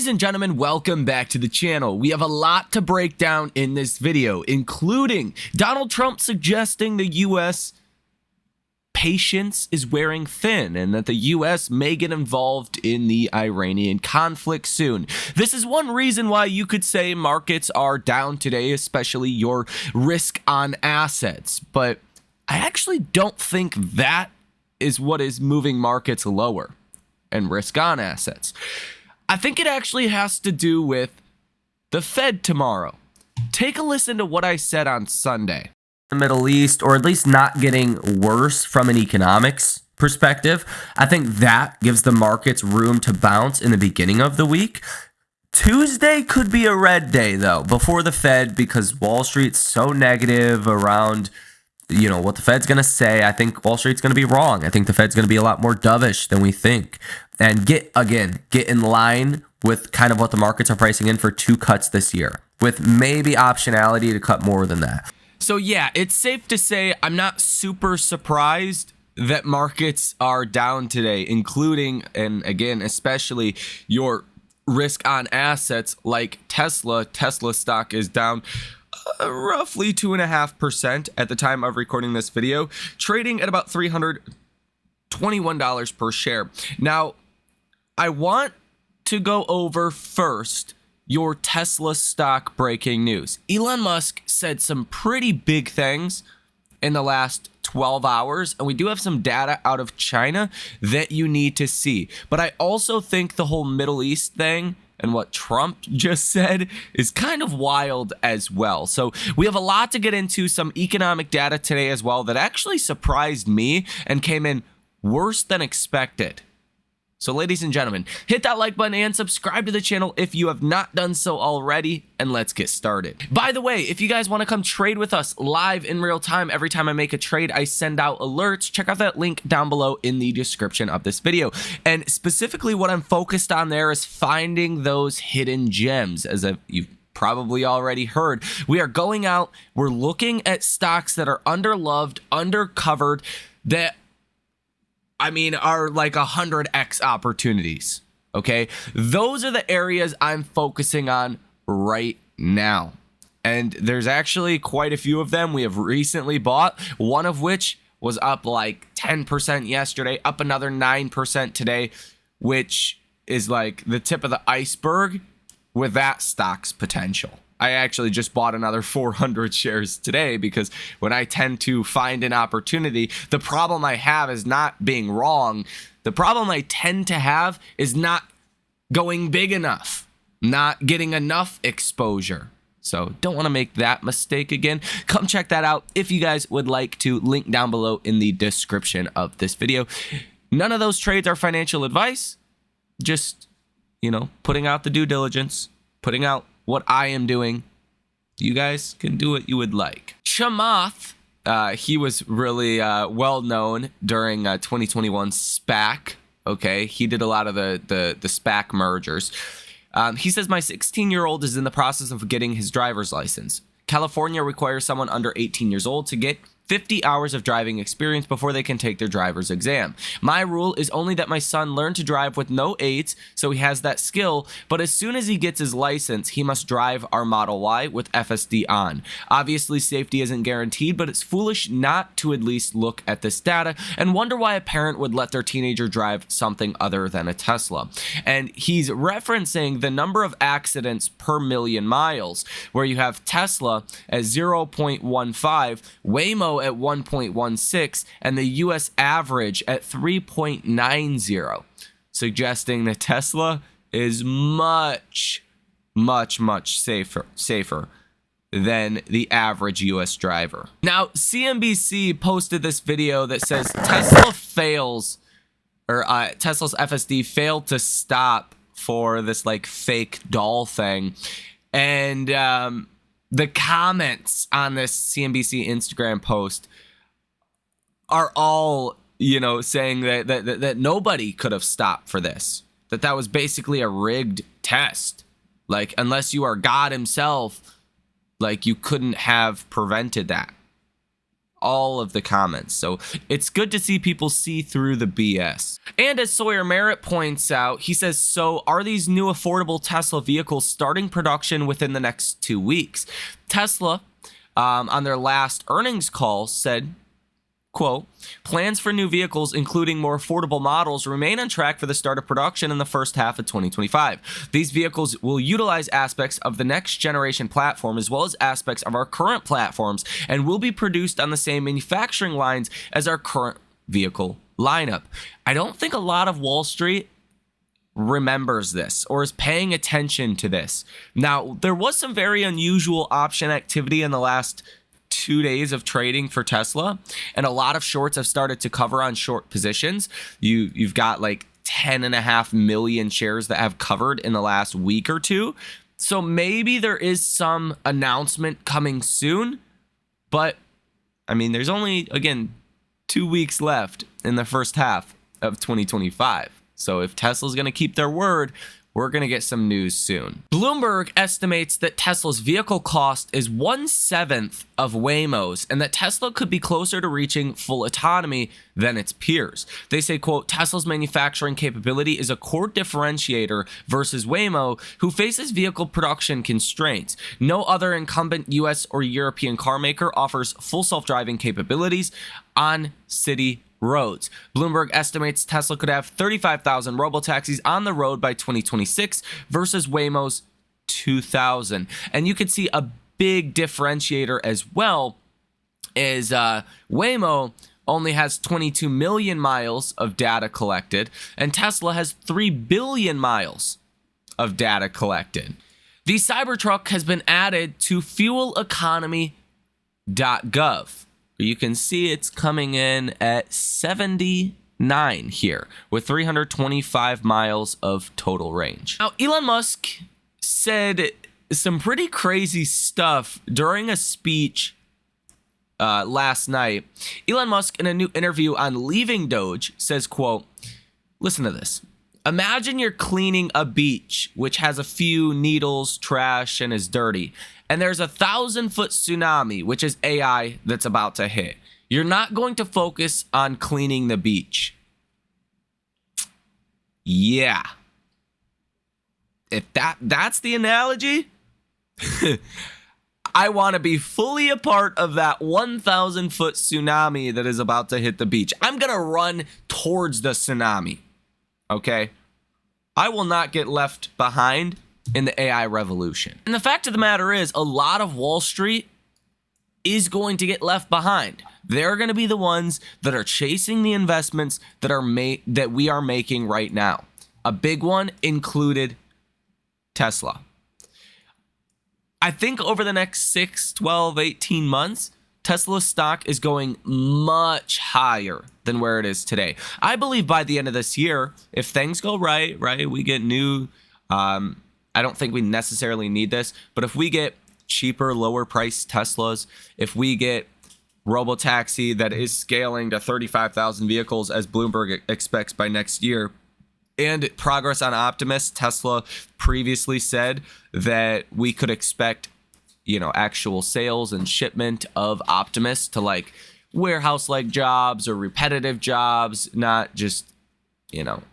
Ladies and gentlemen, welcome back to the channel. We have a lot to break down in this video, including Donald Trump suggesting the U.S. patience is wearing thin and that the U.S. may get involved in the Iranian conflict soon. This is one reason why you could say markets are down today, especially your risk on assets. But I actually don't think that is what is moving markets lower and risk on assets. I think it actually has to do with the Fed tomorrow. Take a listen to what I said on Sunday. The Middle East, or at least not getting worse from an economics perspective, I think that gives the markets room to bounce in the beginning of the week. Tuesday could be a red day, though, before the Fed, because Wall Street's so negative around, what the Fed's going to say. I think Wall Street's going to be wrong. I think the Fed's going to be a lot more dovish than we think. And get in line with kind of what the markets are pricing in for 2 cuts this year, with maybe optionality to cut more than that. So yeah, it's safe to say I'm not super surprised that markets are down today, including, and again, especially your risk on assets like Tesla. Tesla stock is down roughly 2.5% at the time of recording this video, trading at about $321 per share. Now, I want to go over first your Tesla stock breaking news. Elon Musk said some pretty big things in the last 12 hours, and we do have some data out of China that you need to see. But I also think the whole Middle East thing and what Trump just said is kind of wild as well. So we have a lot to get into, some economic data today as well that actually surprised me and came in worse than expected. So ladies and gentlemen, hit that like button and subscribe to the channel if you have not done so already, and let's get started. By the way, if you guys want to come trade with us live in real time, every time I make a trade, I send out alerts. Check out that link down below in the description of this video. And specifically what I'm focused on there is finding those hidden gems. As you've probably already heard, we are going out, we're looking at stocks that are underloved, undercovered, that are like 100x opportunities, okay? Those are the areas I'm focusing on right now. And there's actually quite a few of them we have recently bought, one of which was up like 10% yesterday, up another 9% today, which is like the tip of the iceberg with that stock's potential. I actually just bought another 400 shares today because when I tend to find an opportunity, the problem I have is not being wrong. The problem I tend to have is not going big enough, not getting enough exposure. So don't want to make that mistake again. Come check that out if you guys would like to. Link down below in the description of this video. None of those trades are financial advice. Just, putting out the due diligence, putting out what I am doing. You guys can do what you would like. Chamath, he was really well known during 2021 SPAC. Okay, he did a lot of the SPAC mergers. He says, my 16-year-old is in the process of getting his driver's license. California requires someone under 18 years old to get 50 hours of driving experience before they can take their driver's exam. My rule is only that my son learn to drive with no aids, so he has that skill, but as soon as he gets his license, he must drive our Model Y with FSD on. Obviously, safety isn't guaranteed, but it's foolish not to at least look at this data and wonder why a parent would let their teenager drive something other than a Tesla. And he's referencing the number of accidents per million miles, where you have Tesla at 0.15, Waymo at 1.16, and the US average at 3.90, suggesting that Tesla is much safer than the average US driver. Now, CNBC posted this video that says Tesla fails, or Tesla's FSD failed to stop for this like fake doll thing. And the comments on this CNBC Instagram post are all, saying that nobody could have stopped for this. That was basically a rigged test. Like, unless you are God himself, like, you couldn't have prevented that. all of the comments. So it's good to see people see through the BS. And as Sawyer Merritt points out, he says, so are these new affordable Tesla vehicles starting production within the next 2 weeks? Tesla, on their last earnings call, said, quote, plans for new vehicles, including more affordable models, remain on track for the start of production in the first half of 2025. These vehicles will utilize aspects of the next generation platform as well as aspects of our current platforms and will be produced on the same manufacturing lines as our current vehicle lineup. I don't think a lot of Wall Street remembers this or is paying attention to this. Now, there was some very unusual option activity in the last 2 days of trading for Tesla, and a lot of shorts have started to cover on short positions. You've got like 10.5 million shares that have covered in the last week or two. So maybe there is some announcement coming soon, but I mean, there's only, again, 2 weeks left in the first half of 2025. So if Tesla's going to keep their word, we're going to get some news soon. Bloomberg estimates that Tesla's vehicle cost is 1/7 of Waymo's and that Tesla could be closer to reaching full autonomy than its peers. They say, quote, Tesla's manufacturing capability is a core differentiator versus Waymo, who faces vehicle production constraints. No other incumbent US or European car maker offers full self-driving capabilities on city roads. Bloomberg estimates Tesla could have 35,000 robotaxis on the road by 2026 versus Waymo's 2,000. And you could see a big differentiator as well is Waymo only has 22 million miles of data collected, and Tesla has 3 billion miles of data collected. The Cybertruck has been added to fueleconomy.gov. You can see it's coming in at 79 here with 325 miles of total range. Now, Elon Musk said some pretty crazy stuff during a speech last night. Elon Musk, in a new interview on Leaving Doge, says, quote, listen to this. Imagine you're cleaning a beach, which has a few needles, trash, and is dirty. And there's a 1,000-foot tsunami, which is AI, that's about to hit. You're not going to focus on cleaning the beach. Yeah. If that's the analogy, I want to be fully a part of that 1,000-foot tsunami that is about to hit the beach. I'm going to run towards the tsunami. Okay? I will not get left behind in the AI revolution. And the fact of the matter is, a lot of Wall Street is going to get left behind. They're going to be the ones that are chasing the investments that we are making right now. A big one included Tesla. I think over the next 6, 12, 18 months, Tesla stock is going much higher than where it is today. I believe by the end of this year, if things go right, we get new, I don't think we necessarily need this, but if we get cheaper, lower priced Teslas, if we get robotaxi that is scaling to 35,000 vehicles as Bloomberg expects by next year, and progress on Optimus, Tesla previously said that we could expect, actual sales and shipment of Optimus to like warehouse-like jobs or repetitive jobs, not just,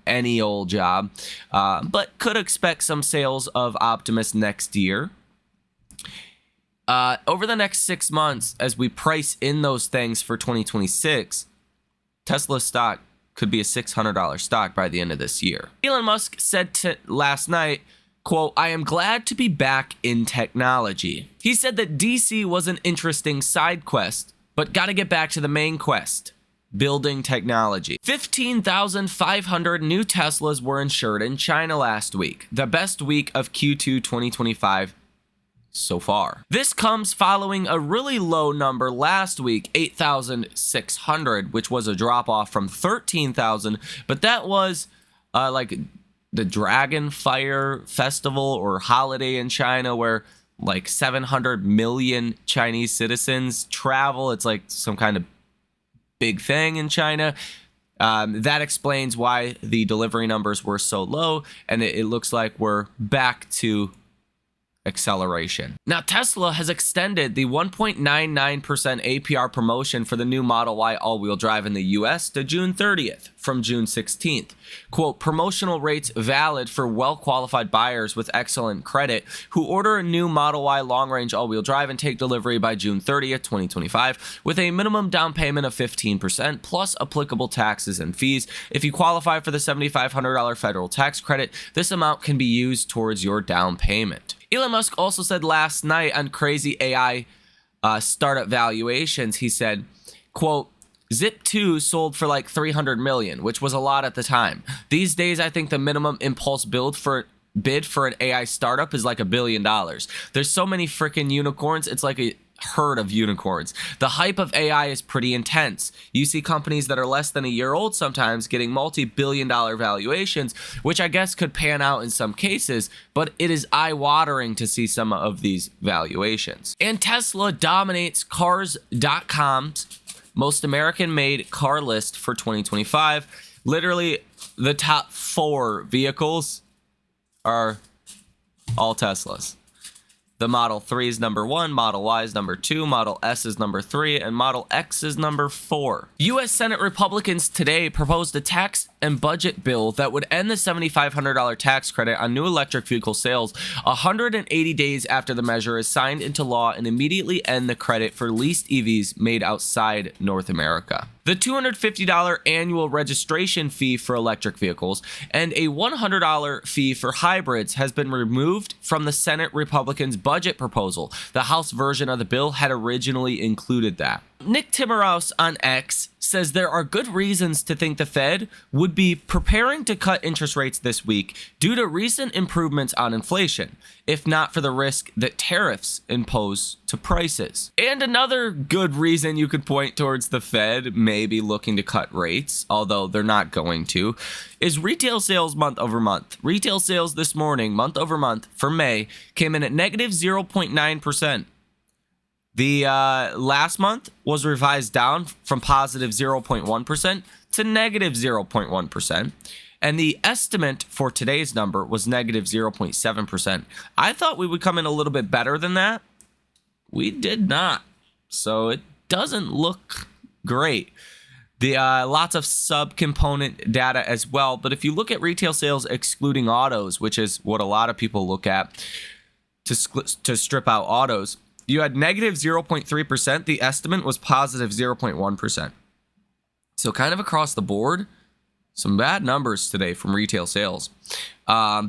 any old job, but could expect some sales of Optimus next year. Over the next 6 months, as we price in those things for 2026, Tesla stock could be a $600 stock by the end of this year. Elon Musk said last night, quote, I am glad to be back in technology. He said that DC was an interesting side quest, but got to get back to the main quest, building technology. 15,500 new Teslas were insured in China last week, the best week of Q2 2025 so far. This comes following a really low number last week, 8,600, which was a drop off from 13,000, but that was like the Dragon Fire Festival or holiday in China where like 700 million Chinese citizens travel. It's like some kind of big thing in China. That explains why the delivery numbers were so low, and it looks like we're back to acceleration. Now, Tesla has extended the 1.99% APR promotion for the new Model Y all-wheel drive in the US to June 30th from June 16th. Quote, promotional rates valid for well-qualified buyers with excellent credit who order a new Model Y long-range all-wheel drive and take delivery by June 30th, 2025, with a minimum down payment of 15% plus applicable taxes and fees. If you qualify for the $7,500 federal tax credit, this amount can be used towards your down payment. Elon Musk also said last night on crazy AI startup valuations, he said, quote, Zip2 sold for like 300 million, which was a lot at the time. These days, I think the minimum impulse bid for an AI startup is like $1 billion. There's so many freaking unicorns. It's like a herd of unicorns. The hype of AI is pretty intense. You see companies that are less than a year old sometimes getting multi-billion-dollar valuations, which I guess could pan out in some cases, but it is eye-watering to see some of these valuations. And Tesla dominates Cars.com's most American-made car list for 2025. Literally, the top 4 vehicles are all Teslas. The Model 3 is number 1, Model Y is number 2, Model S is number 3, and Model X is number 4. U.S. Senate Republicans today proposed a tax and budget bill that would end the $7,500 tax credit on new electric vehicle sales 180 days after the measure is signed into law and immediately end the credit for leased EVs made outside North America. The $250 annual registration fee for electric vehicles and a $100 fee for hybrids has been removed from the Senate Republicans' budget proposal. The House version of the bill had originally included that. Nick Timiraos on X says there are good reasons to think the Fed would be preparing to cut interest rates this week due to recent improvements on inflation, if not for the risk that tariffs impose to prices. And another good reason you could point towards the Fed maybe looking to cut rates, although they're not going to, is retail sales month over month. Retail sales this morning, month over month, for May, came in at negative 0.9%. The last month was revised down from positive 0.1% to negative 0.1%. And the estimate for today's number was negative 0.7%. I thought we would come in a little bit better than that. We did not. So it doesn't look great. The lots of subcomponent data as well. But if you look at retail sales excluding autos, which is what a lot of people look at to strip out autos, you had negative 0.3%. The estimate was positive 0.1%. So kind of across the board, some bad numbers today from retail sales.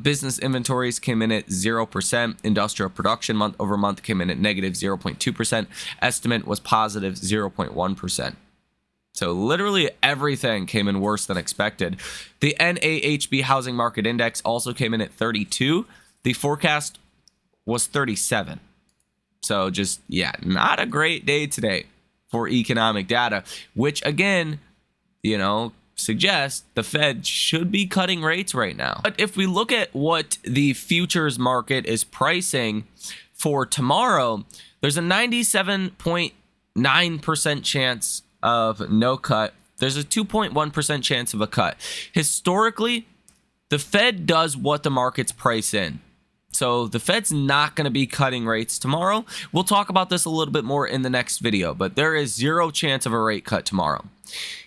Business inventories came in at 0%. Industrial production month over month came in at negative 0.2%. Estimate was positive 0.1%. So literally everything came in worse than expected. The NAHB Housing Market Index also came in at 32. The forecast was 37. So just, yeah, not a great day today for economic data, which again, suggests the Fed should be cutting rates right now. But if we look at what the futures market is pricing for tomorrow, there's a 97.9% chance of no cut. There's a 2.1% chance of a cut. Historically, the Fed does what the markets price in. So the Fed's not going to be cutting rates tomorrow. We'll talk about this a little bit more in the next video, but there is 0 chance of a rate cut tomorrow.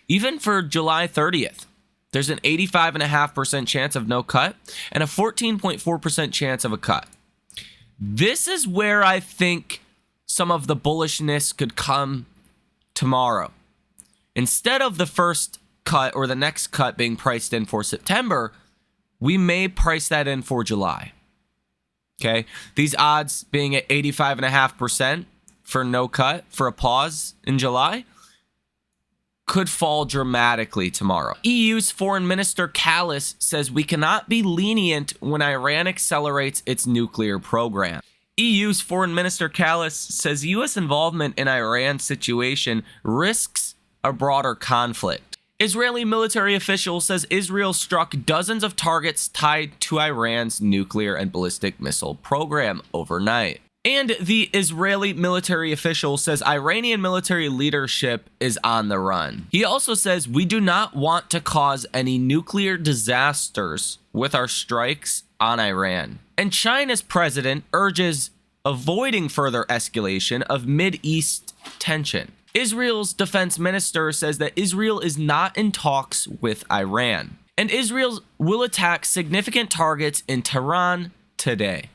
Even for July 30th, there's an 85.5% chance of no cut and a 14.4% chance of a cut. This is where I think some of the bullishness could come tomorrow. Instead of the first cut or the next cut being priced in for September, we may price that in for July. Okay, these odds being at 85.5% for no cut, for a pause in July, could fall dramatically tomorrow. EU's Foreign Minister Kallas says we cannot be lenient when Iran accelerates its nuclear program. EU's Foreign Minister Kallas says U.S. involvement in Iran's situation risks a broader conflict. Israeli military official says Israel struck dozens of targets tied to Iran's nuclear and ballistic missile program overnight. And the Israeli military official says Iranian military leadership is on the run. He also says we do not want to cause any nuclear disasters with our strikes on Iran. And China's president urges avoiding further escalation of Mid-East tension. Israel's defense minister says that Israel is not in talks with Iran, and Israel will attack significant targets in Tehran today.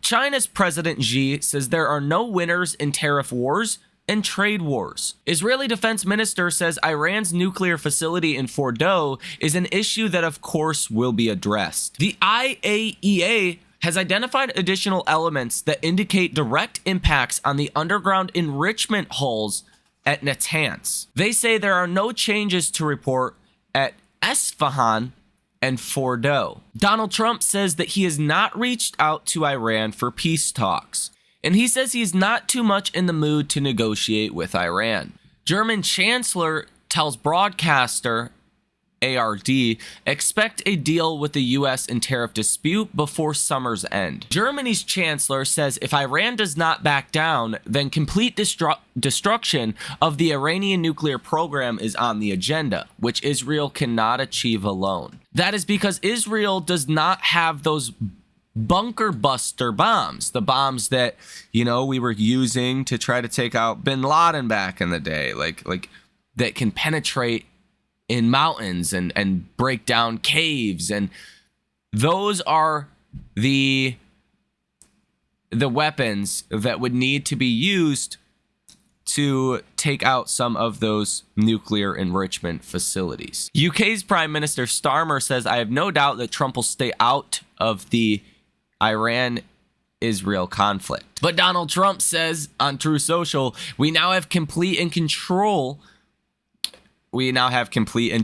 China's President Xi says there are no winners in tariff wars and trade wars. Israeli defense minister says Iran's nuclear facility in Fordow is an issue that of course will be addressed. The IAEA has identified additional elements that indicate direct impacts on the underground enrichment hulls at Natanz. They say there are no changes to report at Esfahan and Fordow. Donald Trump says that he has not reached out to Iran for peace talks, and he says he is not too much in the mood to negotiate with Iran. German Chancellor tells broadcaster ARD, expect a deal with the U.S. in tariff dispute before summer's end. Germany's chancellor says if Iran does not back down, then complete destruction of the Iranian nuclear program is on the agenda, which Israel cannot achieve alone. That is because Israel does not have those bunker buster bombs, the bombs that, we were using to try to take out bin Laden back in the day, like that can penetrate in mountains and break down caves, and those are the weapons that would need to be used to take out some of those nuclear enrichment facilities. UK's Prime Minister Starmer says, I have no doubt that Trump will stay out of the Iran-Israel conflict. But Donald Trump says on Truth Social, we now have complete and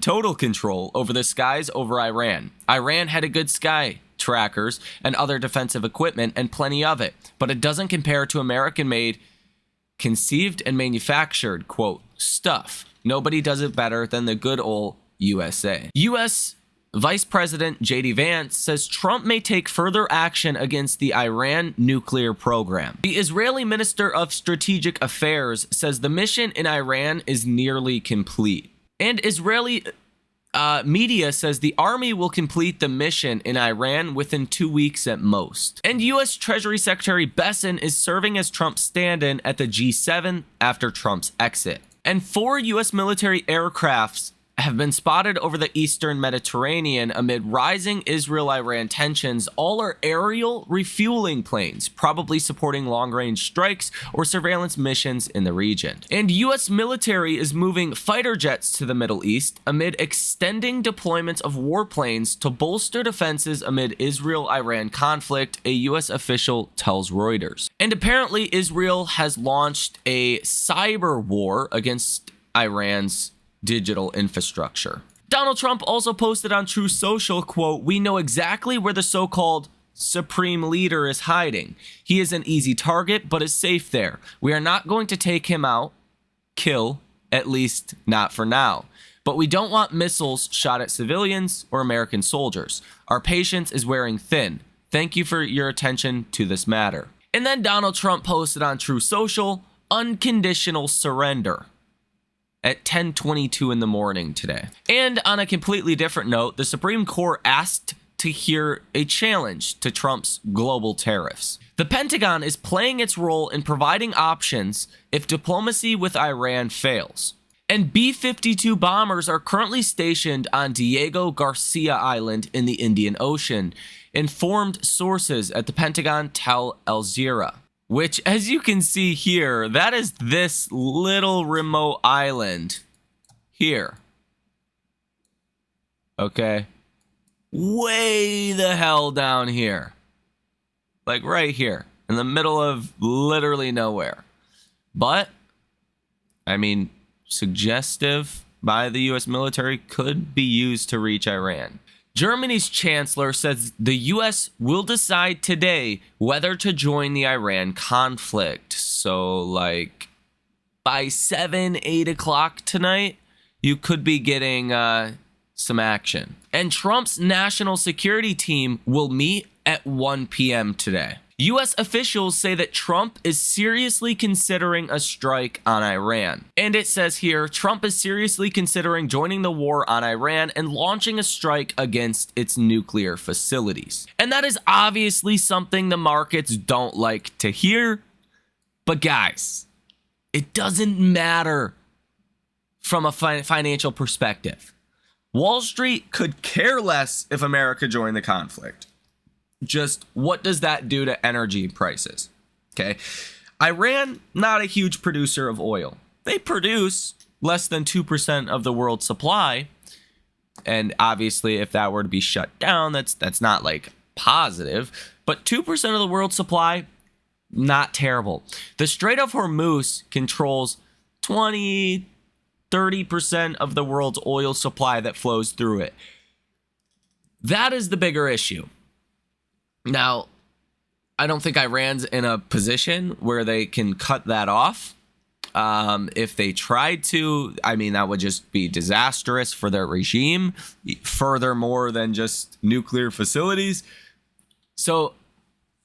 total control over the skies over Iran. Iran had a good sky trackers and other defensive equipment, and plenty of it, but it doesn't compare to American-made, conceived and manufactured, quote, stuff. Nobody does it better than the good old USA. U.S. Vice President J.D. Vance says Trump may take further action against the Iran nuclear program. The Israeli Minister of Strategic Affairs says the mission in Iran is nearly complete. And Israeli media says the army will complete the mission in Iran within 2 weeks at most. And U.S. Treasury Secretary Bessent is serving as Trump's stand-in at the G7 after Trump's exit. And 4 U.S. military aircrafts have been spotted over the eastern Mediterranean amid rising Israel-Iran tensions. All are aerial refueling planes, probably supporting long-range strikes or surveillance missions in the region. And U.S. military is moving fighter jets to the Middle East amid extending deployments of warplanes to bolster defenses amid Israel-Iran conflict, a U.S. official tells Reuters. And apparently Israel has launched a cyber war against Iran's digital infrastructure. Donald Trump also posted on Truth Social, quote, we know exactly where the so-called supreme leader is hiding. He is an easy target, but is safe there. We are not going to take him out, kill, at least not for now. But we don't want missiles shot at civilians or American soldiers. Our patience is wearing thin. Thank you for your attention to this matter. And then Donald Trump posted on Truth Social, unconditional surrender, at 10:22 in the morning today. And on a completely different note, the Supreme Court asked to hear a challenge to Trump's global tariffs. The Pentagon is playing its role in providing options if diplomacy with Iran fails. And B-52 bombers are currently stationed on Diego Garcia Island in the Indian Ocean, informed sources at the Pentagon tell Al Jazeera. Which, as you can see here, that is this little remote island here. Okay? Way the hell down here. Like right here, in the middle of literally nowhere. But, I mean, suggestive by the U.S. military could be used to reach Iran. Germany's chancellor says the U.S. will decide today whether to join the Iran conflict. So, like, by 7, 8 o'clock tonight, you could be getting some action. And Trump's national security team will meet at 1 p.m. today. U.S. officials say that Trump is seriously considering a strike on Iran. And it says here, Trump is seriously considering joining the war on Iran and launching a strike against its nuclear facilities. And that is obviously something the markets don't like to hear. But guys, it doesn't matter from a financial perspective. Wall Street could care less if America joined the conflict. Just what does that do to energy prices? Okay. Iran, not a huge producer of oil. They produce less than 2% of the world's supply. And obviously, if that were to be shut down, that's not like positive. But 2% of the world's supply, not terrible. The Strait of Hormuz controls 20-30% of the world's oil supply that flows through it. That is the bigger issue. Now, I don't think Iran's in a position where they can cut that off. If they tried to, I mean, that would just be disastrous for their regime, furthermore than just nuclear facilities. So,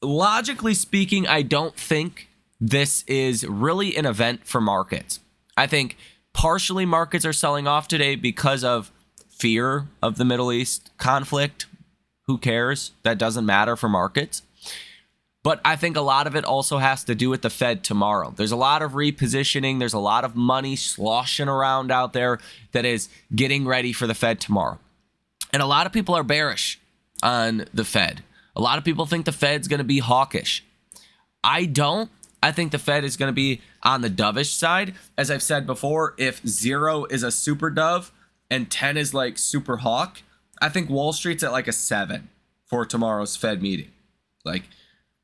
logically speaking, I don't think this is really an event for markets. I think partially markets are selling off today because of fear of the Middle East conflict. Who cares? That doesn't matter for markets. But I think a lot of it also has to do with the Fed tomorrow. There's a lot of repositioning. There's a lot of money sloshing around out there that is getting ready for the Fed tomorrow. And a lot of people are bearish on the Fed. A lot of people think the Fed's going to be hawkish. I don't. I think the Fed is going to be on the dovish side. As I've said before, if 0 is a super dove and 10 is like super hawk, I think Wall Street's at like a 7 for tomorrow's Fed meeting. Like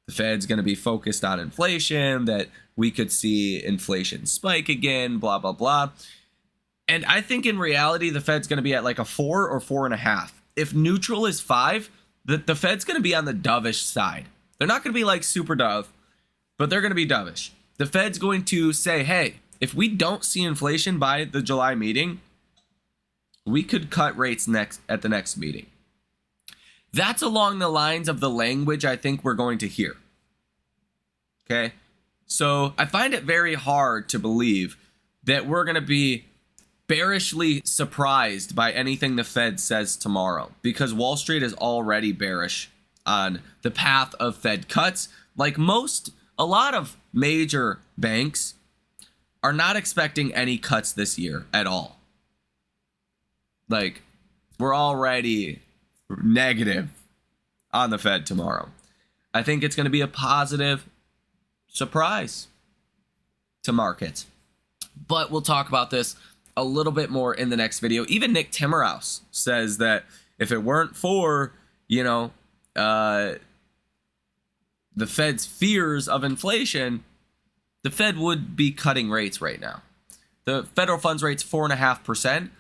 the Fed's going to be focused on inflation, that we could see inflation spike again, blah, blah, blah. And I think in reality, the Fed's going to be at like a 4 or 4.5. If neutral is 5, the Fed's going to be on the dovish side. They're not going to be like super dove, but they're going to be dovish. The Fed's going to say, hey, if we don't see inflation by the July meeting, we could cut rates at the next meeting. That's along the lines of the language I think we're going to hear. Okay? So I find it very hard to believe that we're going to be bearishly surprised by anything the Fed says tomorrow, because Wall Street is already bearish on the path of Fed cuts. Like a lot of major banks are not expecting any cuts this year at all. Like, we're already negative on the Fed tomorrow. I think it's going to be a positive surprise to markets. But we'll talk about this a little bit more in the next video. Even Nick Timmerhouse says that if it weren't for, the Fed's fears of inflation, the Fed would be cutting rates right now. The federal funds rate's 4.5%.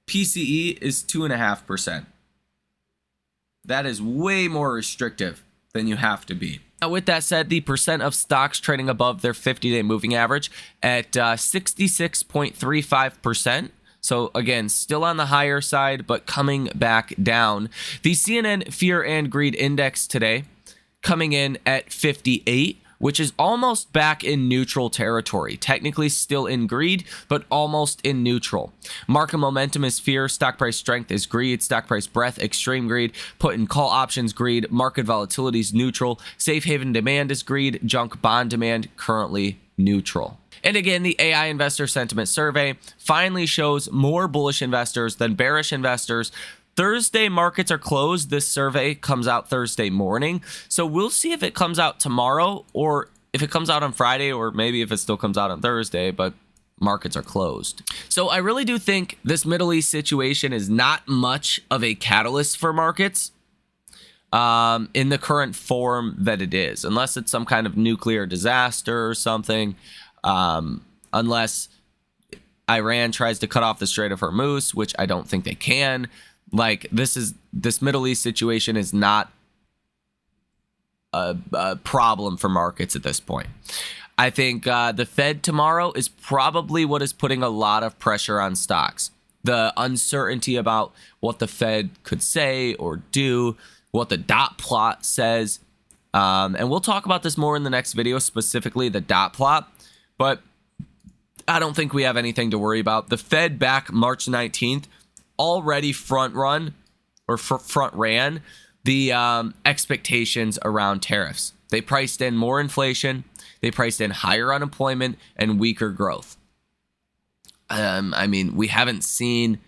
PCE is 2.5%. That is way more restrictive than you have to be. Now, with that said, the percent of stocks trading above their 50-day moving average at 66.35%. So again, still on the higher side, but coming back down. The CNN Fear and Greed Index today coming in at 58, which is almost back in neutral territory. Technically still in greed, but almost in neutral. Market momentum is fear, stock price strength is greed, stock price breadth, extreme greed, put and call options greed, market volatility is neutral, safe haven demand is greed, junk bond demand currently neutral. And again, the AI Investor Sentiment Survey finally shows more bullish investors than bearish investors. Thursday markets are closed. This survey comes out Thursday morning. So we'll see if it comes out tomorrow or if it comes out on Friday, or maybe if it still comes out on Thursday, but markets are closed. So I really do think this Middle East situation is not much of a catalyst for markets in the current form that it is, unless it's some kind of nuclear disaster or something, unless Iran tries to cut off the Strait of Hormuz, which I don't think they can. Like, this Middle East situation is not a problem for markets at this point. I think the Fed tomorrow is probably what is putting a lot of pressure on stocks. the uncertainty about what the Fed could say or do, what the dot plot says. And we'll talk about this more in the next video, specifically the dot plot. But I don't think we have anything to worry about. The Fed back March 19th already front ran the expectations around tariffs. They priced in more inflation. They priced in higher unemployment and weaker growth. I mean, we haven't seen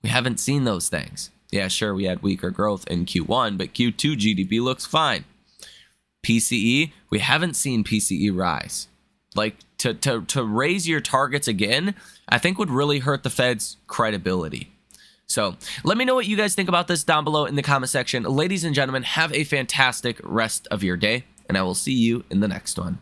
those things. Yeah, sure, we had weaker growth in Q1, but Q2 GDP looks fine. PCE, we haven't seen PCE rise. Like, to raise your targets again, I think would really hurt the Fed's credibility. So let me know what you guys think about this down below in the comment section. Ladies and gentlemen, have a fantastic rest of your day, and I will see you in the next one.